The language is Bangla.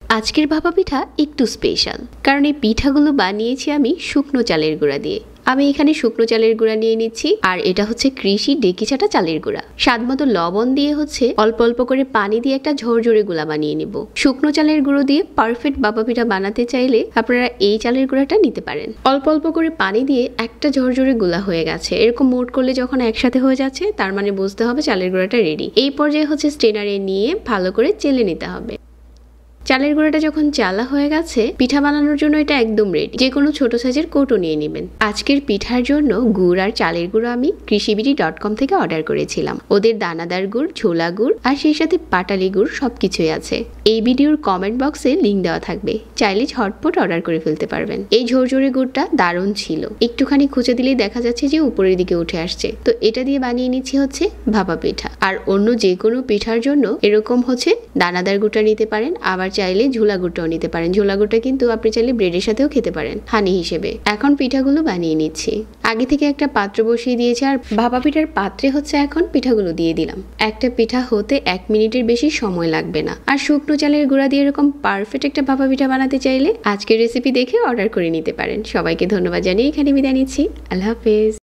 আজকের ভাপা পিঠা একটু স্পেশাল, কারণ এই পিঠাগুলো বানিয়েছি আমি শুকনো চালের গুঁড়া দিয়ে। আমি এখানে শুকনো চালের গুঁড়া নিয়ে নিচ্ছি, আর এটা হচ্ছে কৃষি ডেকি ছাটা চালের গুঁড়া। স্বাদ মতো লবণ দিয়ে হচ্ছে অল্প অল্প করে পানি দিয়ে একটা ঝরঝরে গুঁড়া বানিয়ে নিব। শুকনো চালের গুঁড়ো দিয়ে পারফেক্ট ভাপা পিঠা বানাতে চাইলে আপনারা এই চালের গুঁড়াটা নিতে পারেন। অল্প অল্প করে পানি দিয়ে একটা ঝরঝরে গুঁড়া হয়ে গেছে। এরকম মোট করলে যখন একসাথে হয়ে যাচ্ছে, তার মানে বুঝতে হবে চালের গুঁড়াটা রেডি। এই পর্যায়ে হচ্ছে স্ট্রেনারে নিয়ে ভালো করে চেলে নিতে হবে। চালের গুঁড়াটা যখন চালা হয়ে গেছে, পিঠা বানানোর জন্য এটা একদম রেডি। যে কোনো ছোট সাইজের কৌটো নিয়ে নেবেন। আজকের পিঠার জন্য গুড় আর চালের গুঁড়ো আমি কৃষিবিডি.com থেকে অর্ডার করেছিলাম। ওদের দানাদার গুড়, ছোলা গুড় আর সেই সাথে পাটালি গুড় সবকিছুই আছে। এই ভিডিওর কমেন্ট বক্সে লিংক দেওয়া থাকবে, চাইলে ঝটপট অর্ডার করে ফেলতে পারবেন। এই ঝরঝরে গুড়টা দারুণ ছিল, একটুখানি খুঁজে দিলেই দেখা যাচ্ছে যে উপরের দিকে উঠে আসছে। তো এটা দিয়ে বানিয়ে নিচ্ছি হচ্ছে ভাপা পিঠা। আর অন্য যে কোনো পিঠার জন্য এরকম হচ্ছে দানাদার গুড়টা নিতে পারেন, আবার চাইলে ঝোলা গুড়টাও নিতে পারেন। ঝোলা গুড়টা কিন্তু আপনি চাইলে ব্রেডের সাথেও খেতে পারেন হানি হিসেবে। এখন পিঠাগুলো বানিয়ে নিচ্ছি। আগে থেকে একটা পাত্র বসিয়ে দিয়েছি, আর ভাপা পিঠার পাত্রে হচ্ছে এখন পিঠাগুলো দিয়ে দিলাম। একটা পিঠা হতে 1 মিনিটের বেশি সময় লাগবে না। আর শুকনো চালের গুঁড়া দিয়ে এরকম পারফেক্ট একটা ভাপা পিঠা বানাতে চাইলে আজকের রেসিপি দেখে অর্ডার করে নিতে পারেন। সবাইকে ধন্যবাদ জানিয়ে এখানে বিদায় নিচ্ছি। আল্লাহ হাফেজ।